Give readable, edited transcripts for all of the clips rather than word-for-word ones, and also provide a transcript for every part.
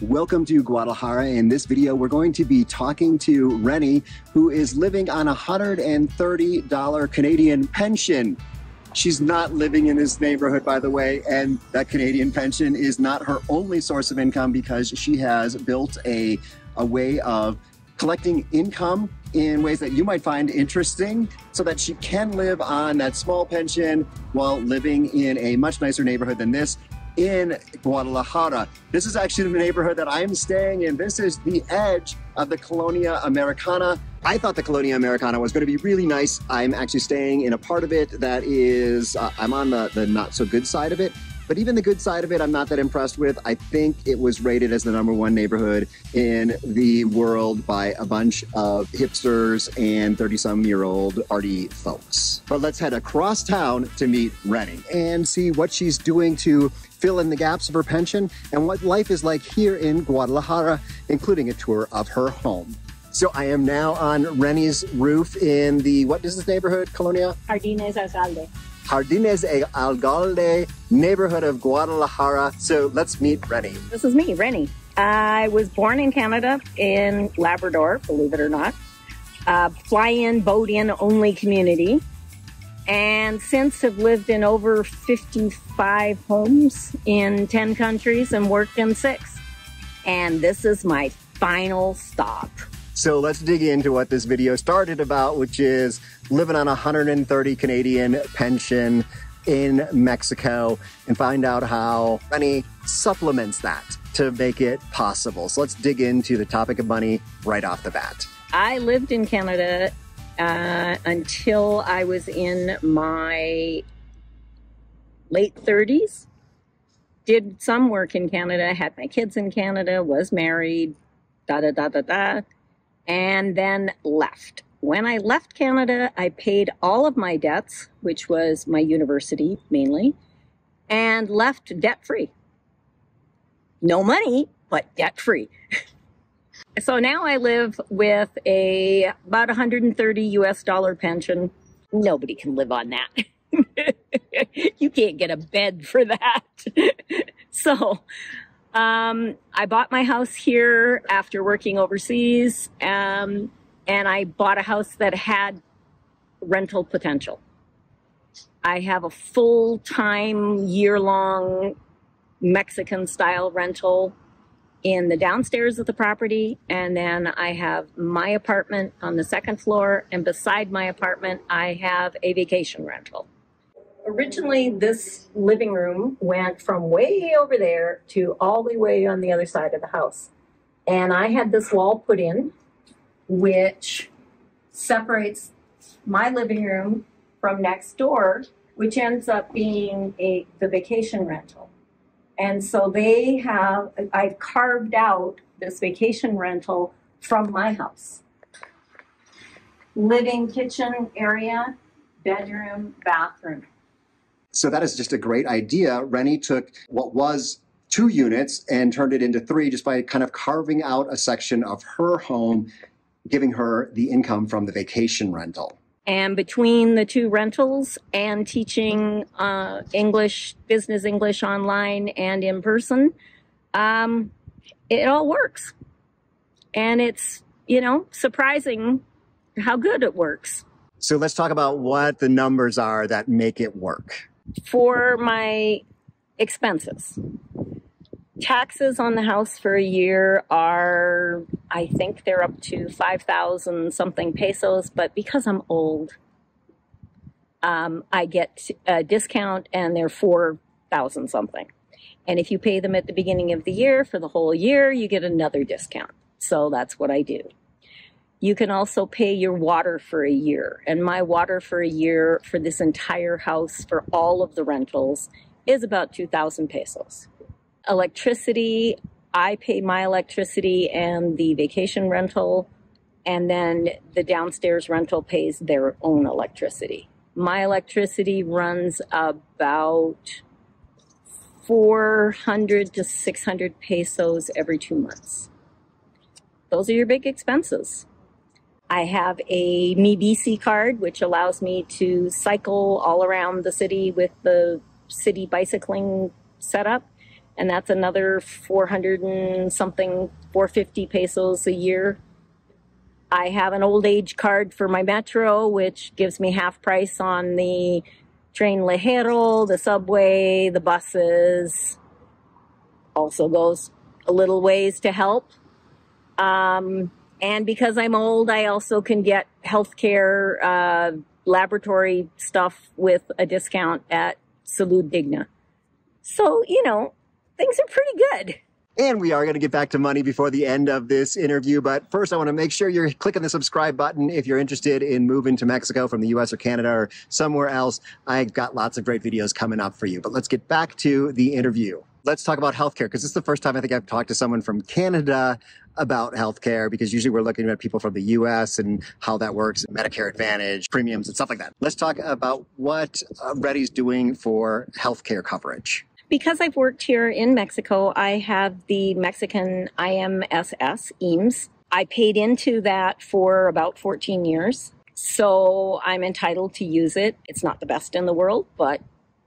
Welcome to Guadalajara. In this video, we're going to be talking to Rennie, who is living on a $130 Canadian pension. She's not living in this neighborhood, by the way, and that Canadian pension is not her only source of income because she has built a way of collecting income in ways that you might find interesting so that she can live on that small pension while living in a much nicer neighborhood than this in Guadalajara. This is actually the neighborhood that I'm staying in. This is the edge of the Colonia Americana. I thought the Colonia Americana was going to be really nice. I'm actually staying in a part of it that is, I'm on the not so good side of it. But even the good side of it, I'm not that impressed with. I think it was rated as the #1 neighborhood in the world by a bunch of hipsters and 30-some-year-old party folks. But let's head across town to meet Rennie and see what she's doing to fill in the gaps of her pension and what life is like here in Guadalajara, including a tour of her home. So I am now on Rennie's roof in the, what is this neighborhood, Colonia? Jardines Alcalde. Jardines Alcalde neighborhood of Guadalajara. So let's meet Rennie. This is me, Rennie. I was born in Canada, in Labrador, believe it or not. Fly-in, boat-in only community. And since have lived in over 55 homes in 10 countries and worked in 6. And this is my final stop. So let's dig into what this video started about, which is living on a 130 Canadian pension in Mexico, and find out how Rennie supplements that to make it possible. So let's dig into the topic of money right off the bat. I lived in Canada until I was in my late 30s. Did some work in Canada, had my kids in Canada, was married, and then left. When I left Canada, I paid all of my debts, which was my university mainly, and left debt-free. No money, but debt-free. So now I live with about $130 pension. Nobody can live on that. You can't get a bed for that. So I bought my house here after working overseas, and I bought a house that had rental potential. I have a full-time, year-long Mexican-style rental in the downstairs of the property, and then I have my apartment on the 2nd floor, and beside my apartment, I have a vacation rental. Originally, this living room went from way over there to all the way on the other side of the house. And I had this wall put in, which separates my living room from next door, which ends up being the vacation rental. And so I've carved out this vacation rental from my house. Living, kitchen area, bedroom, bathroom. So that is just a great idea. Rennie took what was 2 units and turned it into 3 just by kind of carving out a section of her home, giving her the income from the vacation rental. And between the 2 rentals and teaching English, business English online and in person, it all works. And it's, surprising how good it works. So let's talk about what the numbers are that make it work. For my expenses, taxes on the house for a year are, I think they're up to 5,000 something pesos, but because I'm old, I get a discount and they're 4,000 something. And if you pay them at the beginning of the year for the whole year, you get another discount. So that's what I do. You can also pay your water for a year. And my water for a year for this entire house for all of the rentals is about 2,000 pesos. Electricity, I pay my electricity and the vacation rental, and then the downstairs rental pays their own electricity. My electricity runs about 400 to 600 pesos every 2 months. Those are your big expenses. I have a Mi Bici card, which allows me to cycle all around the city with the city bicycling setup. and that's another 400 and something, 450 pesos a year. I have an old age card for my metro, which gives me half price on the Tren Ligero, the subway, the buses. Also goes a little ways to help. And because I'm old, I also can get healthcare, laboratory stuff with a discount at Salud Digna. So, you know, things are pretty good. And we are going to get back to money before the end of this interview. But first, I want to make sure you're clicking the subscribe button if you're interested in moving to Mexico from the U.S. or Canada or somewhere else. I've got lots of great videos coming up for you. But let's get back to the interview. Let's talk about healthcare, because this is the first time I think I've talked to someone from Canada about healthcare, because usually we're looking at people from the U.S. and how that works, Medicare Advantage, premiums, and stuff like that. Let's talk about what Ready's doing for healthcare coverage. Because I've worked here in Mexico, I have the Mexican IMSS, EAMS. I paid into that for about 14 years, so I'm entitled to use it. It's not the best in the world, but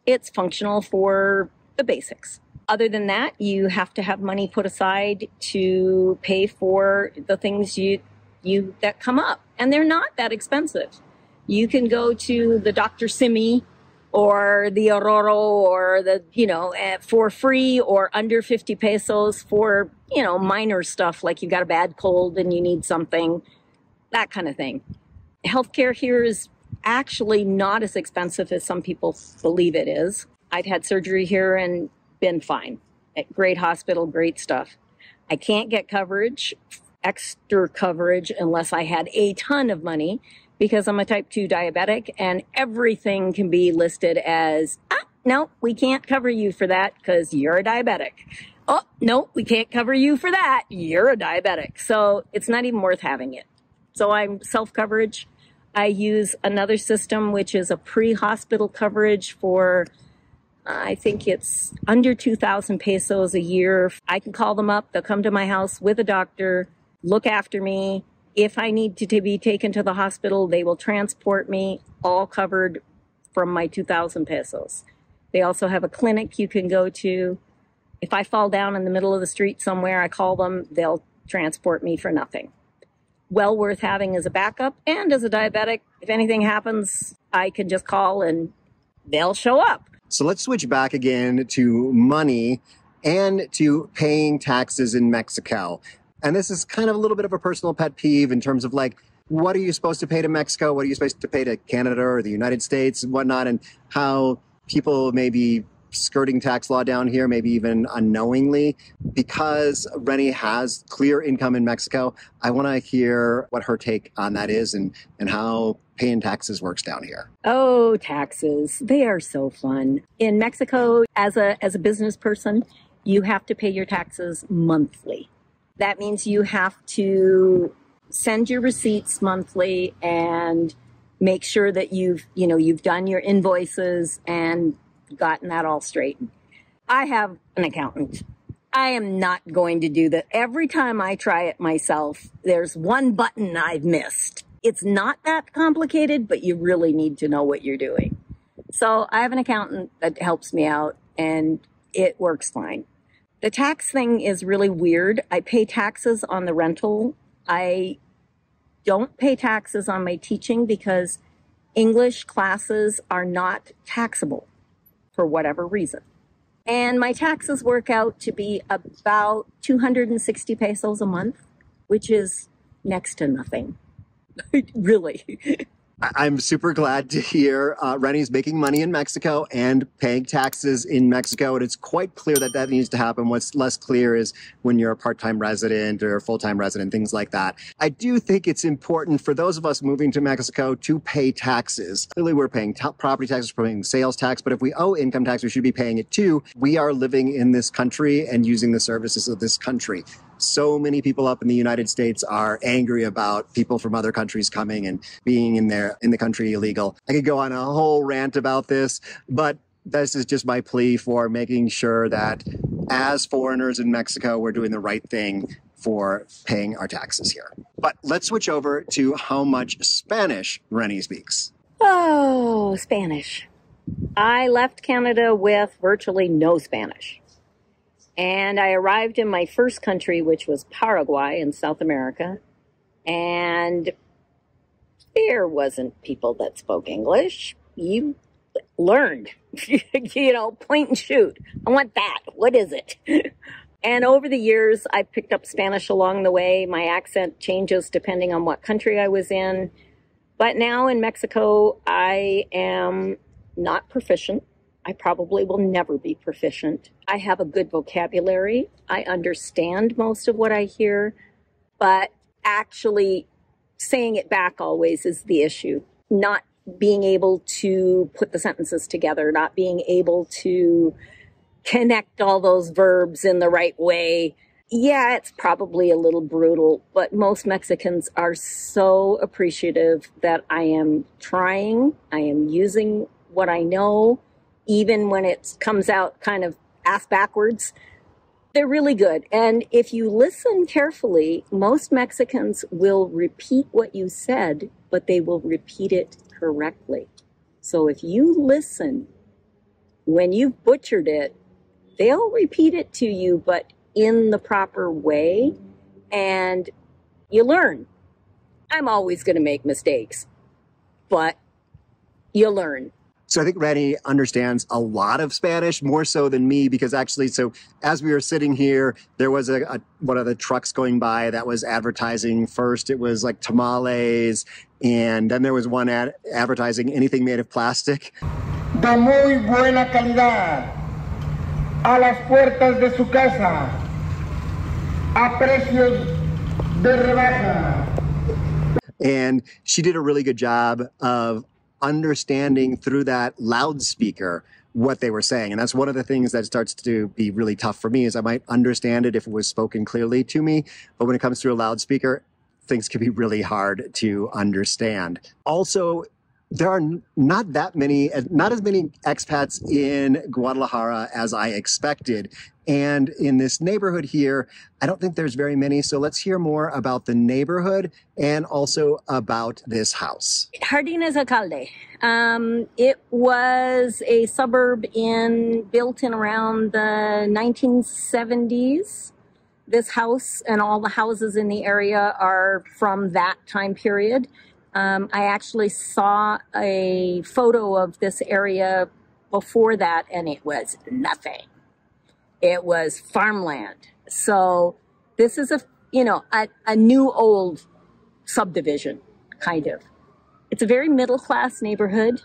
it's functional for the basics. Other than that, you have to have money put aside to pay for the things that come up, and they're not that expensive. You can go to the Dr. Simi or the Aurora or the, for free or under 50 pesos for, minor stuff like you got a bad cold and you need something, that kind of thing. Healthcare here is actually not as expensive as some people believe it is. I've had surgery here and been fine. Great hospital, great stuff. I can't get coverage, extra coverage, unless I had a ton of money, because I'm a type 2 diabetic and everything can be listed as, no, we can't cover you for that because you're a diabetic. Oh, no, we can't cover you for that. You're a diabetic. So it's not even worth having it. So I'm self-coverage. I use another system, which is a pre-hospital coverage for, I think it's under 2,000 pesos a year. I can call them up. They'll come to my house with a doctor, look after me. If I need to be taken to the hospital, they will transport me, all covered from my 2,000 pesos. They also have a clinic you can go to. If I fall down in the middle of the street somewhere, I call them, they'll transport me for nothing. Well worth having as a backup. And as a diabetic, if anything happens, I can just call and they'll show up. So let's switch back again to money and to paying taxes in Mexico. And this is kind of a little bit of a personal pet peeve in terms of like, what are you supposed to pay to Mexico? What are you supposed to pay to Canada or the United States and whatnot? And how people may be skirting tax law down here, maybe even unknowingly. Because Renny has clear income in Mexico, I want to hear what her take on that is and how paying taxes works down here. Oh, taxes. They are so fun. In Mexico, as a business person, you have to pay your taxes monthly. That means you have to send your receipts monthly and make sure that you've done your invoices and gotten that all straight. I have an accountant. I am not going to do that. Every time I try it myself, there's one button I've missed. It's not that complicated, but you really need to know what you're doing. So I have an accountant that helps me out and it works fine. The tax thing is really weird. I pay taxes on the rental. I don't pay taxes on my teaching because English classes are not taxable for whatever reason. And my taxes work out to be about 260 pesos a month, which is next to nothing. Really. I'm super glad to hear Renny's making money in Mexico and paying taxes in Mexico. And it's quite clear that that needs to happen. What's less clear is when you're a part-time resident or a full-time resident, things like that. I do think it's important for those of us moving to Mexico to pay taxes. Clearly, we're paying property taxes, we're paying sales tax, but if we owe income tax, we should be paying it too. We are living in this country and using the services of this country. So many people up in the United States are angry about people from other countries coming and being in the country illegal. I could go on a whole rant about this, but this is just my plea for making sure that as foreigners in Mexico, we're doing the right thing for paying our taxes here. But let's switch over to how much Spanish Renny speaks. Oh, Spanish. I left Canada with virtually no Spanish. And I arrived in my first country, which was Paraguay in South America. And there wasn't people that spoke English. You learned, point and shoot. I want that. What is it? And over the years, I picked up Spanish along the way. My accent changes depending on what country I was in. But now in Mexico, I am not proficient. I probably will never be proficient. I have a good vocabulary. I understand most of what I hear, but actually saying it back always is the issue. Not being able to put the sentences together, not being able to connect all those verbs in the right way. Yeah, it's probably a little brutal, but most Mexicans are so appreciative that I am trying, I am using what I know, even when it comes out kind of ass backwards. They're really good. And if you listen carefully, most Mexicans will repeat what you said, but they will repeat it correctly. So if you listen, when you've butchered it, they'll repeat it to you, but in the proper way, and you learn. I'm always going to make mistakes, but you learn. So I think Renny understands a lot of Spanish, more so than me, because actually, so as we were sitting here, there was one of the trucks going by that was advertising. First, it was like tamales, and then there was one advertising anything made of plastic. De muy buena calidad, a las puertas de su casa, a precios de rebaja. And she did a really good job of understanding through that loudspeaker what they were saying. And that's one of the things that starts to be really tough for me, is I might understand it if it was spoken clearly to me, but when it comes through a loudspeaker, things can be really hard to understand. Also, there are not as many expats in Guadalajara as I expected. And in this neighborhood here, I don't think there's very many. So let's hear more about the neighborhood and also about this house. Jardines Alcalde. It was a suburb built in around the 1970s. This house and all the houses in the area are from that time period. I actually saw a photo of this area before that, and it was nothing. It was farmland. So this is a new old subdivision, kind of. It's a very middle-class neighborhood.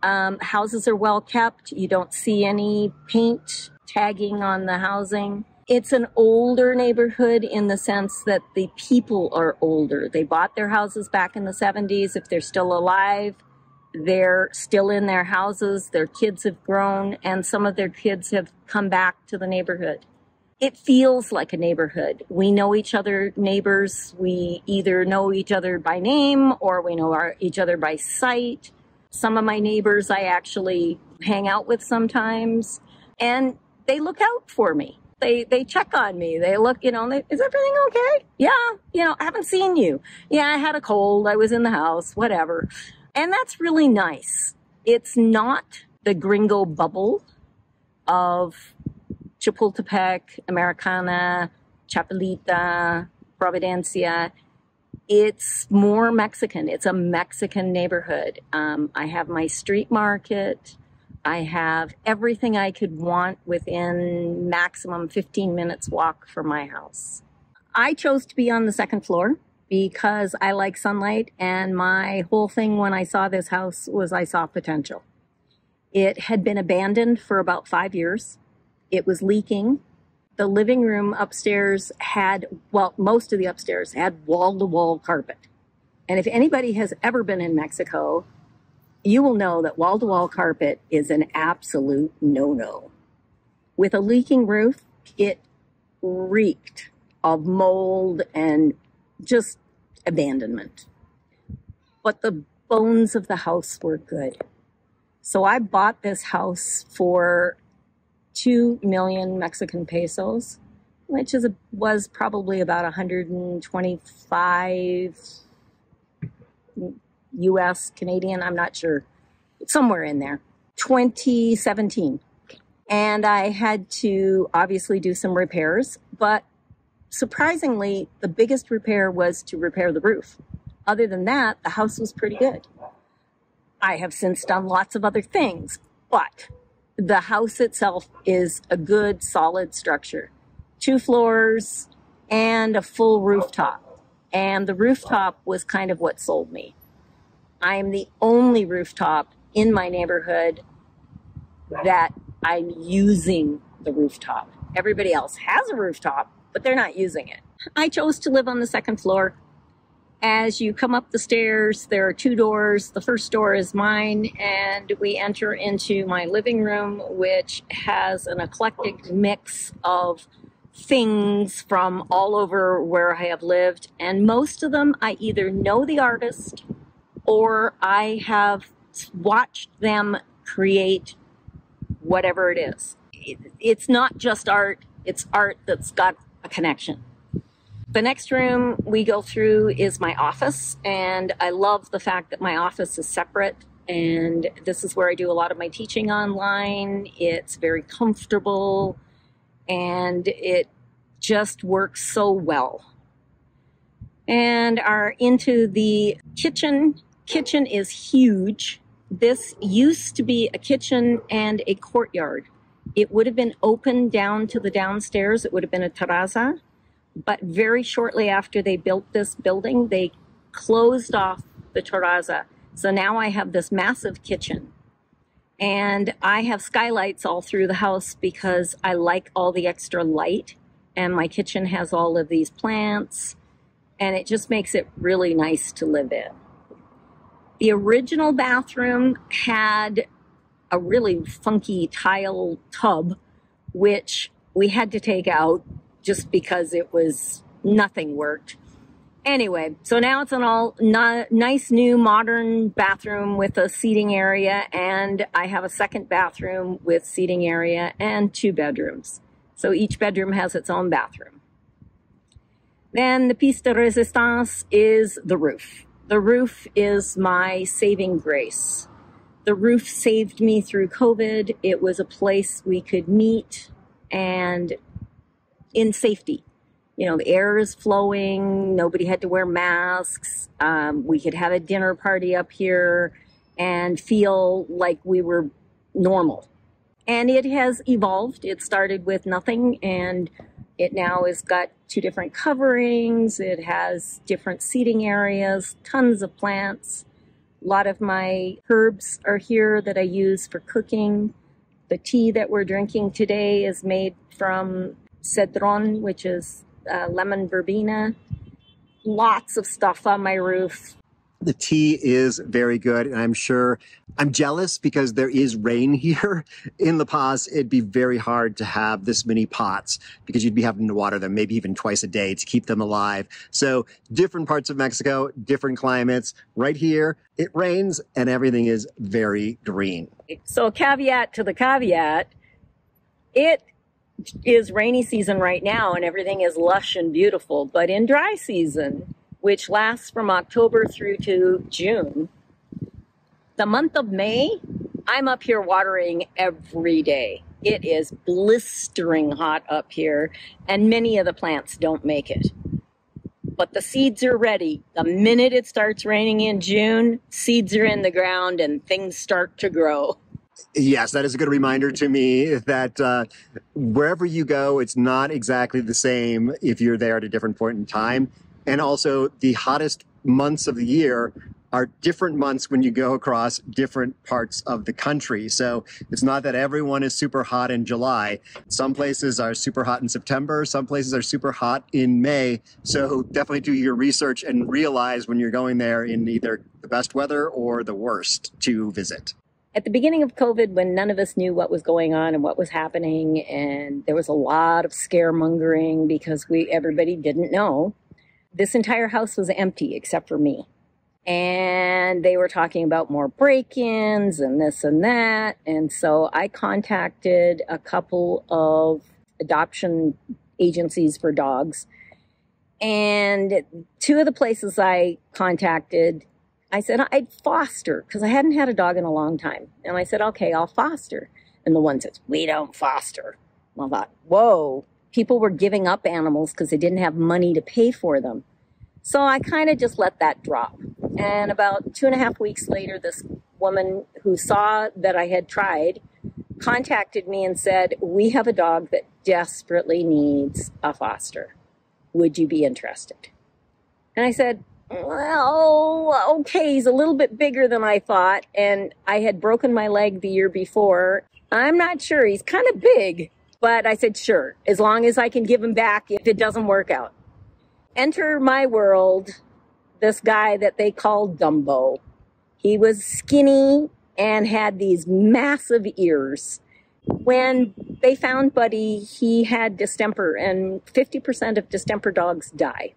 Houses are well kept. You don't see any paint tagging on the housing. It's an older neighborhood in the sense that the people are older. They bought their houses back in the 70s. If they're still alive, they're still in their houses. Their kids have grown, and some of their kids have come back to the neighborhood. It feels like a neighborhood. We know each other, neighbors. We either know each other by name or we know each other by sight. Some of my neighbors I actually hang out with sometimes, and they look out for me. They check on me. They look, is everything okay? Yeah, I haven't seen you. Yeah, I had a cold. I was in the house, whatever. And that's really nice. It's not the gringo bubble of Chapultepec, Americana, Chapelita, Providencia. It's more Mexican. It's a Mexican neighborhood. I have my street market. I have everything I could want within maximum 15 minutes walk from my house. I chose to be on the second floor because I like sunlight, and my whole thing when I saw this house was I saw potential. It had been abandoned for about 5 years. It was leaking. The living room upstairs most of the upstairs had wall-to-wall carpet. And if anybody has ever been in Mexico, you will know that wall-to-wall carpet is an absolute no-no. With a leaking roof, it reeked of mold and just abandonment. But the bones of the house were good. So I bought this house for 2 million Mexican pesos, which was probably about 125 US, Canadian, I'm not sure, somewhere in there. 2017. And I had to obviously do some repairs, but surprisingly, the biggest repair was to repair the roof. Other than that, the house was pretty good. I have since done lots of other things, but the house itself is a good, solid structure. 2 floors and a full rooftop. And the rooftop was kind of what sold me. I am the only rooftop in my neighborhood that I'm using the rooftop. Everybody else has a rooftop, but they're not using it. I chose to live on the 2nd floor. As you come up the stairs, there are 2 doors. The first door is mine, and we enter into my living room, which has an eclectic mix of things from all over where I have lived. And most of them, I either know the artist or I have watched them create whatever it is. It's not just art, it's art that's got a connection. The next room we go through is my office, and I love the fact that my office is separate, and this is where I do a lot of my teaching online. It's very comfortable, and it just works so well. And are into the kitchen. Kitchen is huge. This used to be a kitchen and a courtyard. It would have been open down to the downstairs. It would have been a terraza. But very shortly after they built this building, they closed off the terraza. So now I have this massive kitchen. And I have skylights all through the house because I like all the extra light. And my kitchen has all of these plants. And it just makes it really nice to live in. The original bathroom had a really funky tile tub, which we had to take out just because it was, nothing worked. Anyway, so now it's an all nice new modern bathroom with a seating area, and I have a second bathroom with seating area and 2 bedrooms. So each bedroom has its own bathroom. Then the piece de resistance is the roof. The roof is my saving grace. The roof saved me through COVID. It was a place we could meet and in safety. You know, the air is flowing. Nobody had to wear masks. We could have a dinner party up here and feel like we were normal. And it has evolved. It started with nothing, and it now has got 2 different coverings. It has different seating areas, tons of plants. A lot of my herbs are here that I use for cooking. The tea that we're drinking today is made from cedron, which is lemon verbena. Lots of stuff on my roof. The tea is very good, and I'm sure I'm jealous because there is rain here in La Paz. It'd be very hard to have this many pots because you'd be having to water them maybe even twice a day to keep them alive. So different parts of Mexico, different climates. Right here, it rains and everything is very green. So a caveat to the caveat, it is rainy season right now and everything is lush and beautiful, but in dry season, which lasts from October through to June, the month of May, I'm up here watering every day. It is blistering hot up here, and many of the plants don't make it. But the seeds are ready. The minute it starts raining in June, seeds are in the ground and things start to grow. Yes, that is a good reminder to me that wherever you go, it's not exactly the same if you're there at a different point in time. And also, the hottest months of the year are different months when you go across different parts of the country. So it's not that everyone is super hot in July. Some places are super hot in September. Some places are super hot in May. So definitely do your research and realize when you're going there in either the best weather or the worst to visit. At the beginning of COVID, when none of us knew what was going on and what was happening, and there was a lot of scaremongering because everybody didn't know, this entire house was empty except for me. And they were talking about more break-ins and this and that. And so I contacted a couple of adoption agencies for dogs. And 2 of the places I contacted, I said I'd foster because I hadn't had a dog in a long time. And I said, okay, I'll foster. And the one says, we don't foster. Well, I thought, whoa, people were giving up animals because they didn't have money to pay for them. So I kind of just let that drop. And about 2.5 weeks later, this woman who saw that I had tried contacted me and said, we have a dog that desperately needs a foster. Would you be interested? And I said, well, okay, he's a little bit bigger than I thought, and I had broken my leg the year before. I'm not sure. He's kind of big. But I said, sure, as long as I can give him back if it doesn't work out. Enter my world this guy that they called Dumbo. He was skinny and had these massive ears. When they found Buddy, he had distemper, and 50% of distemper dogs die.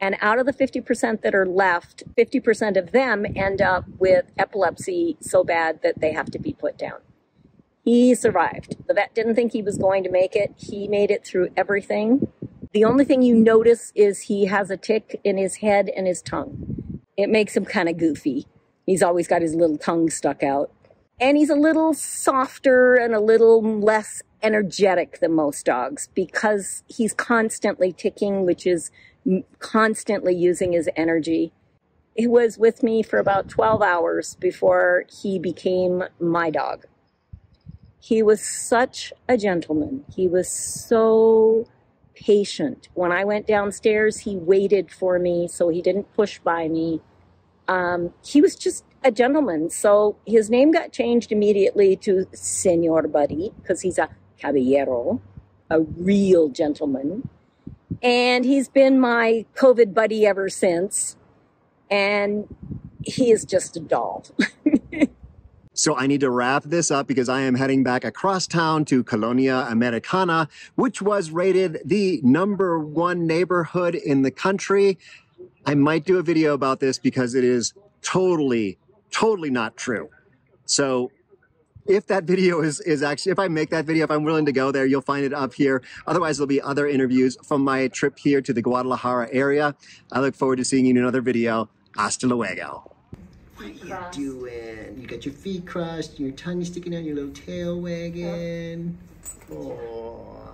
And out of the 50% that are left, 50% of them end up with epilepsy so bad that they have to be put down. He survived. The vet didn't think he was going to make it. He made it through everything. The only thing you notice is he has a tick in his head and his tongue. It makes him kind of goofy. He's always got his little tongue stuck out. And he's a little softer and a little less energetic than most dogs because he's constantly ticking, which is constantly using his energy. He was with me for about 12 hours before he became my dog. He was such a gentleman. He was so patient. When I went downstairs, he waited for me, so he didn't push by me. He was just a gentleman. So his name got changed immediately to Senor Buddy, because he's a caballero, a real gentleman. And he's been my COVID buddy ever since. And he is just a doll. So I need to wrap this up because I am heading back across town to Colonia Americana, which was rated the #1 neighborhood in the country. I might do a video about this because it is totally not true. So if that video is actually, if I make that video, if I'm willing to go there, you'll find it up here. Otherwise, there'll be other interviews from my trip here to the Guadalajara area. I look forward to seeing you in another video. Hasta luego. What are you doing? You got your feet crossed, your tongue sticking out, your little tail wagging. Oh.